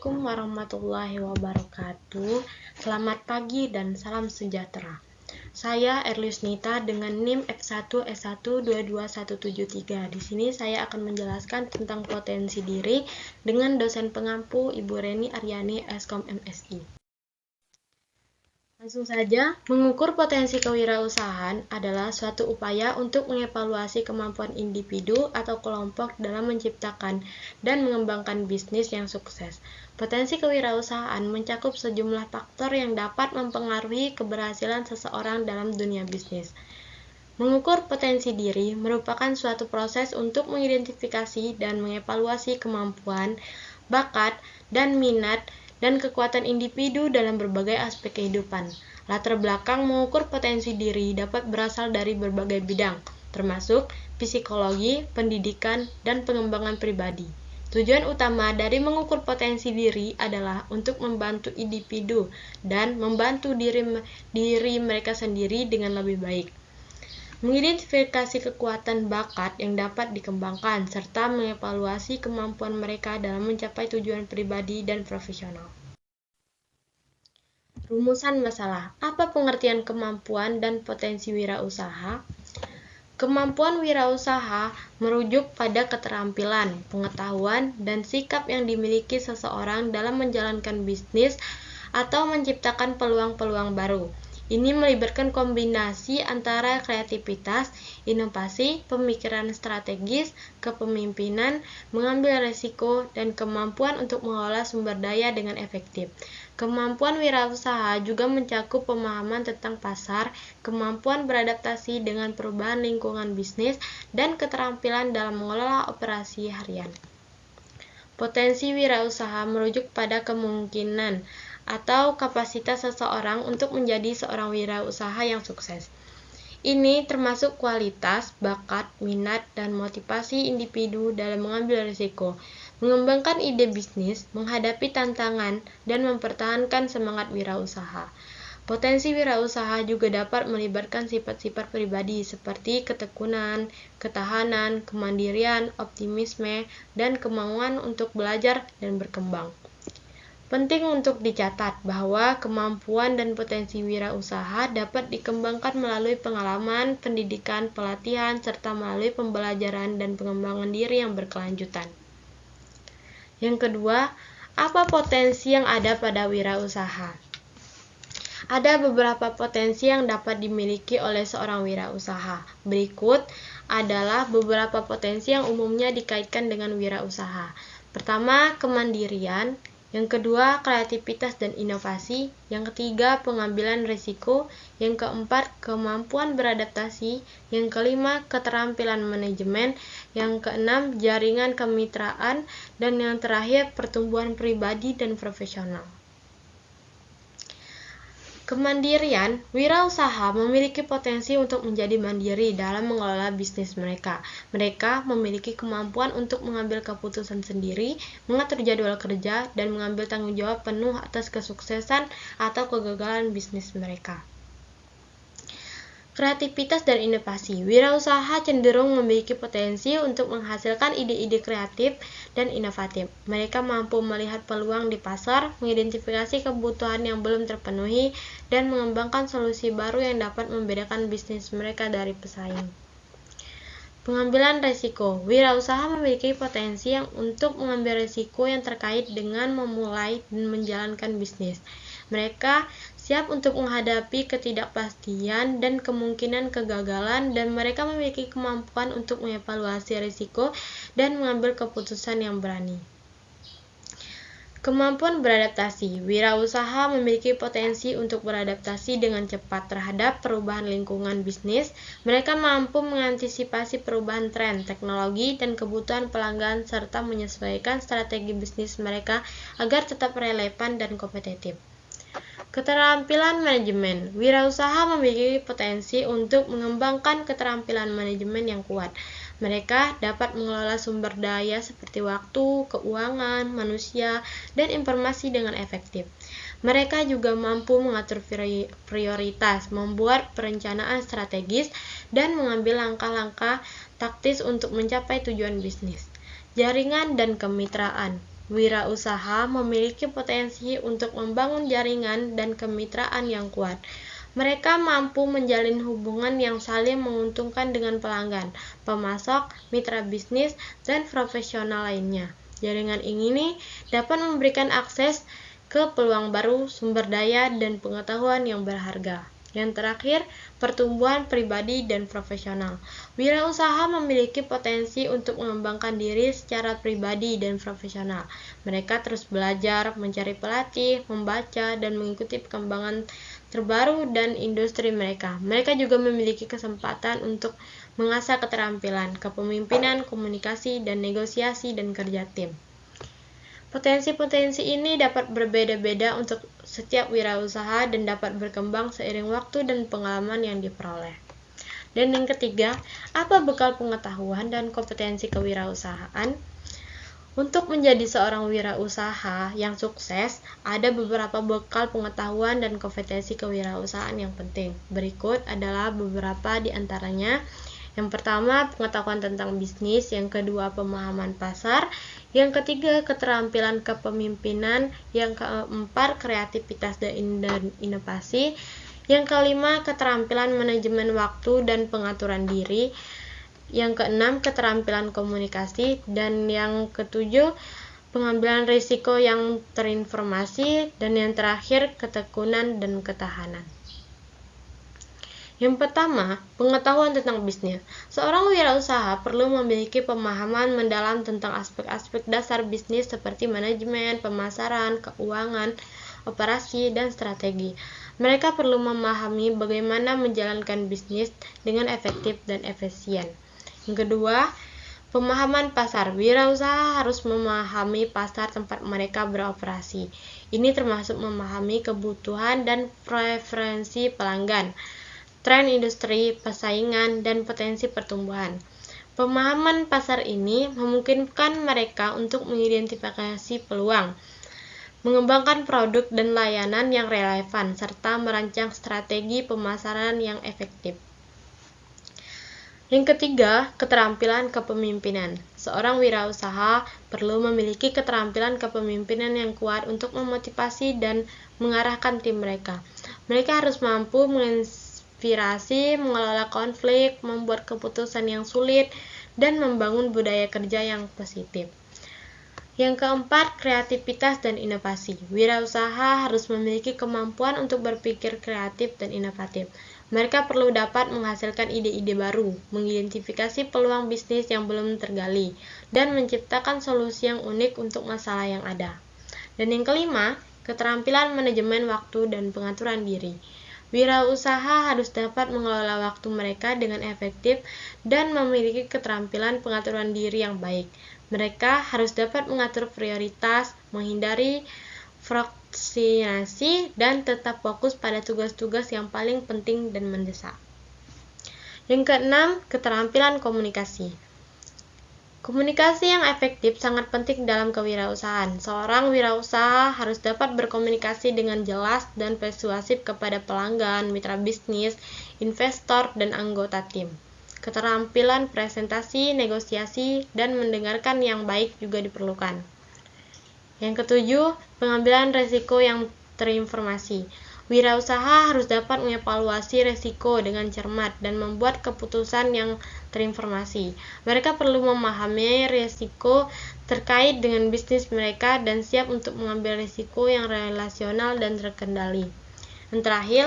Assalamualaikum warahmatullahi wabarakatuh. Selamat pagi dan salam sejahtera. Saya Erliusnita dengan NIM F1S1 22173. Di sini saya akan menjelaskan tentang potensi diri dengan dosen pengampu Ibu Reni Aryani, Eskom MSI. Langsung saja, mengukur potensi kewirausahaan adalah suatu upaya untuk mengevaluasi kemampuan individu atau kelompok dalam menciptakan dan mengembangkan bisnis yang sukses. Potensi kewirausahaan mencakup sejumlah faktor yang dapat mempengaruhi keberhasilan seseorang dalam dunia bisnis. Mengukur potensi diri merupakan suatu proses untuk mengidentifikasi dan mengevaluasi kemampuan, bakat, dan minat dan kekuatan individu dalam berbagai aspek kehidupan. Latar belakang mengukur potensi diri dapat berasal dari berbagai bidang, termasuk psikologi, pendidikan, dan pengembangan pribadi. Tujuan utama dari mengukur potensi diri adalah untuk membantu individu dan membantu diri mereka sendiri dengan lebih baik. Mengidentifikasi kekuatan bakat yang dapat dikembangkan, serta mengevaluasi kemampuan mereka dalam mencapai tujuan pribadi dan profesional. Rumusan masalah. Apa pengertian kemampuan dan potensi wirausaha? Kemampuan wirausaha merujuk pada keterampilan, pengetahuan, dan sikap yang dimiliki seseorang dalam menjalankan bisnis atau menciptakan peluang-peluang baru. Ini melibatkan kombinasi antara kreativitas, inovasi, pemikiran strategis, kepemimpinan, mengambil risiko, dan kemampuan untuk mengelola sumber daya dengan efektif. Kemampuan wirausaha juga mencakup pemahaman tentang pasar, kemampuan beradaptasi dengan perubahan lingkungan bisnis, dan keterampilan dalam mengelola operasi harian. Potensi wirausaha merujuk pada kemungkinan atau kapasitas seseorang untuk menjadi seorang wirausaha yang sukses. Ini termasuk kualitas, bakat, minat, dan motivasi individu dalam mengambil risiko, mengembangkan ide bisnis, menghadapi tantangan, dan mempertahankan semangat wirausaha. Potensi wirausaha juga dapat melibatkan sifat-sifat pribadi seperti ketekunan, ketahanan, kemandirian, optimisme, dan kemauan untuk belajar dan berkembang. Penting untuk dicatat bahwa kemampuan dan potensi wirausaha dapat dikembangkan melalui pengalaman, pendidikan, pelatihan, serta melalui pembelajaran dan pengembangan diri yang berkelanjutan. Yang kedua, apa potensi yang ada pada wirausaha? Ada beberapa potensi yang dapat dimiliki oleh seorang wirausaha. Berikut adalah beberapa potensi yang umumnya dikaitkan dengan wirausaha. Pertama, kemandirian. Yang kedua, kreativitas dan inovasi. Yang ketiga, pengambilan risiko. Yang keempat, kemampuan beradaptasi. Yang kelima, keterampilan manajemen. Yang keenam, jaringan kemitraan. Dan yang terakhir, pertumbuhan pribadi dan profesional. Kemandirian, wirausaha memiliki potensi untuk menjadi mandiri dalam mengelola bisnis mereka. Mereka memiliki kemampuan untuk mengambil keputusan sendiri, mengatur jadwal kerja, dan mengambil tanggung jawab penuh atas kesuksesan atau kegagalan bisnis mereka. Kreativitas dan inovasi. Wirausaha cenderung memiliki potensi untuk menghasilkan ide-ide kreatif dan inovatif. Mereka mampu melihat peluang di pasar, mengidentifikasi kebutuhan yang belum terpenuhi, dan mengembangkan solusi baru yang dapat membedakan bisnis mereka dari pesaing. Pengambilan risiko. Wirausaha memiliki potensi untuk mengambil risiko yang terkait dengan memulai dan menjalankan bisnis. Mereka siap untuk menghadapi ketidakpastian dan kemungkinan kegagalan, dan mereka memiliki kemampuan untuk mengevaluasi risiko dan mengambil keputusan yang berani. Kemampuan beradaptasi. Wirausaha memiliki potensi untuk beradaptasi dengan cepat terhadap perubahan lingkungan bisnis. Mereka mampu mengantisipasi perubahan tren, teknologi, dan kebutuhan pelanggan, serta menyesuaikan strategi bisnis mereka agar tetap relevan dan kompetitif. Keterampilan manajemen. Wirausaha memiliki potensi untuk mengembangkan keterampilan manajemen yang kuat. Mereka dapat mengelola sumber daya seperti waktu, keuangan, manusia, dan informasi dengan efektif. Mereka juga mampu mengatur prioritas, membuat perencanaan strategis, dan mengambil langkah-langkah taktis untuk mencapai tujuan bisnis. Jaringan dan kemitraan. wirausaha memiliki potensi untuk membangun jaringan dan kemitraan yang kuat. Mereka mampu menjalin hubungan yang saling menguntungkan dengan pelanggan, pemasok, mitra bisnis, dan profesional lainnya. Jaringan ini dapat memberikan akses ke peluang baru, sumber daya, dan pengetahuan yang berharga. Yang terakhir, pertumbuhan pribadi dan profesional. Wirausaha memiliki potensi untuk mengembangkan diri secara pribadi dan profesional. Mereka terus belajar, mencari pelatih, membaca, dan mengikuti perkembangan terbaru dan industri mereka. Mereka juga memiliki kesempatan untuk mengasah keterampilan, kepemimpinan, komunikasi, dan negosiasi dan kerja tim. Potensi-potensi ini dapat berbeda-beda untuk setiap wirausaha dan dapat berkembang seiring waktu dan pengalaman yang diperoleh. Dan yang ketiga, apa bekal pengetahuan dan kompetensi kewirausahaan? Untuk menjadi seorang wirausaha yang sukses, ada beberapa bekal pengetahuan dan kompetensi kewirausahaan yang penting. Berikut adalah beberapa di antaranya. Yang pertama, pengetahuan tentang bisnis. Yang kedua, pemahaman pasar. Yang ketiga, keterampilan kepemimpinan. Yang keempat, kreativitas dan inovasi. Yang kelima, keterampilan manajemen waktu dan pengaturan diri. Yang keenam, keterampilan komunikasi. Dan yang ketujuh, pengambilan risiko yang terinformasi. Dan yang terakhir, ketekunan dan ketahanan. Yang pertama, pengetahuan tentang bisnis. Seorang wirausaha perlu memiliki pemahaman mendalam tentang aspek-aspek dasar bisnis seperti manajemen, pemasaran, keuangan, operasi, dan strategi. Mereka perlu memahami bagaimana menjalankan bisnis dengan efektif dan efisien. Yang kedua, pemahaman pasar. Wirausaha harus memahami pasar tempat mereka beroperasi. Ini termasuk memahami kebutuhan dan preferensi pelanggan, tren industri, persaingan, dan potensi pertumbuhan. Pemahaman pasar ini memungkinkan mereka untuk mengidentifikasi peluang, mengembangkan produk dan layanan yang relevan, serta merancang strategi pemasaran yang efektif. Yang ketiga, keterampilan kepemimpinan. Seorang wirausaha perlu memiliki keterampilan kepemimpinan yang kuat untuk memotivasi dan mengarahkan tim mereka. Mereka harus mampu menginspirasi, mengelola konflik, membuat keputusan yang sulit, dan membangun budaya kerja yang positif. Yang keempat, kreativitas dan inovasi. Wirausaha harus memiliki kemampuan untuk berpikir kreatif dan inovatif. Mereka perlu dapat menghasilkan ide-ide baru, mengidentifikasi peluang bisnis yang belum tergali, dan menciptakan solusi yang unik untuk masalah yang ada. Dan yang kelima, keterampilan manajemen waktu dan pengaturan diri. Wirausaha harus dapat mengelola waktu mereka dengan efektif dan memiliki keterampilan pengaturan diri yang baik. Mereka harus dapat mengatur prioritas, menghindari prokrastinasi, dan tetap fokus pada tugas-tugas yang paling penting dan mendesak. Yang keenam, keterampilan komunikasi. Komunikasi yang efektif sangat penting dalam kewirausahaan. Seorang wirausaha harus dapat berkomunikasi dengan jelas dan persuasif kepada pelanggan, mitra bisnis, investor, dan anggota tim. Keterampilan presentasi, negosiasi, dan mendengarkan yang baik juga diperlukan. Yang ketujuh, pengambilan risiko yang terinformasi. Wirausaha harus dapat mengevaluasi risiko dengan cermat dan membuat keputusan yang terinformasi. Mereka perlu memahami risiko terkait dengan bisnis mereka dan siap untuk mengambil risiko yang relasional dan terkendali. Yang terakhir,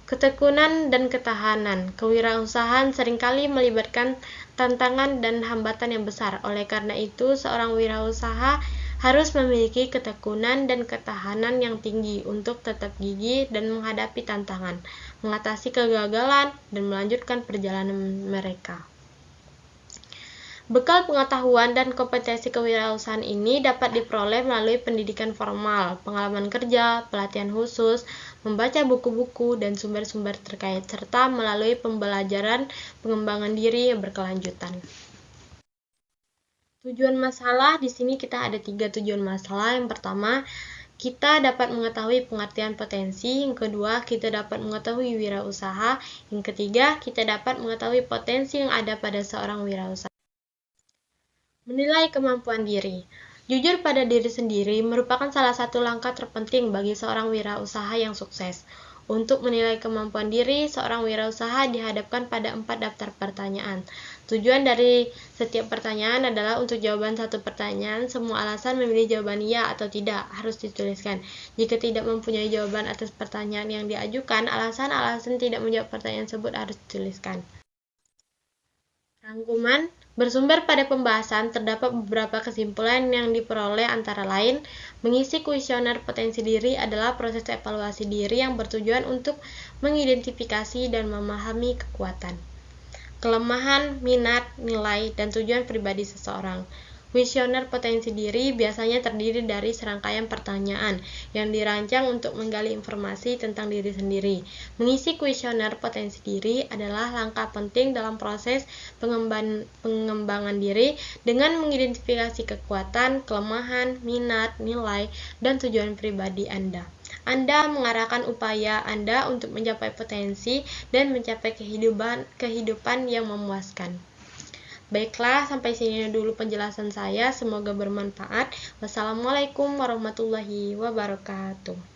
ketekunan dan ketahanan. Kewirausahaan seringkali melibatkan tantangan dan hambatan yang besar. Oleh karena itu, seorang wirausaha harus memiliki ketekunan dan ketahanan yang tinggi untuk tetap gigih dan menghadapi tantangan, mengatasi kegagalan, dan melanjutkan perjalanan mereka. Bekal pengetahuan dan kompetensi kewirausahaan ini dapat diperoleh melalui pendidikan formal, pengalaman kerja, pelatihan khusus, membaca buku-buku dan sumber-sumber terkait, serta melalui pembelajaran pengembangan diri yang berkelanjutan. Tujuan masalah, di sini kita ada 3 tujuan masalah. Yang pertama, kita dapat mengetahui pengertian potensi. Yang kedua, kita dapat mengetahui wirausaha. Yang ketiga, kita dapat mengetahui potensi yang ada pada seorang wirausaha. Menilai kemampuan diri. Jujur pada diri sendiri merupakan salah satu langkah terpenting bagi seorang wirausaha yang sukses. Untuk menilai kemampuan diri, seorang wirausaha dihadapkan pada 4 daftar pertanyaan. Tujuan dari setiap pertanyaan adalah untuk jawaban satu pertanyaan, semua alasan memilih jawaban iya atau tidak harus dituliskan. Jika tidak mempunyai jawaban atas pertanyaan yang diajukan, alasan-alasan tidak menjawab pertanyaan tersebut harus dituliskan. Rangkuman bersumber pada pembahasan, terdapat beberapa kesimpulan yang diperoleh antara lain, mengisi kuesioner potensi diri adalah proses evaluasi diri yang bertujuan untuk mengidentifikasi dan memahami kekuatan, kelemahan, minat, nilai, dan tujuan pribadi seseorang. Kuesioner potensi diri biasanya terdiri dari serangkaian pertanyaan yang dirancang untuk menggali informasi tentang diri sendiri. Mengisi kuesioner potensi diri adalah langkah penting dalam proses pengembangan diri dengan mengidentifikasi kekuatan, kelemahan, minat, nilai, dan tujuan pribadi Anda. Anda mengarahkan upaya Anda untuk mencapai potensi dan mencapai kehidupan yang memuaskan. Baiklah, sampai sini dulu penjelasan saya. Semoga bermanfaat. Wassalamualaikum warahmatullahi wabarakatuh.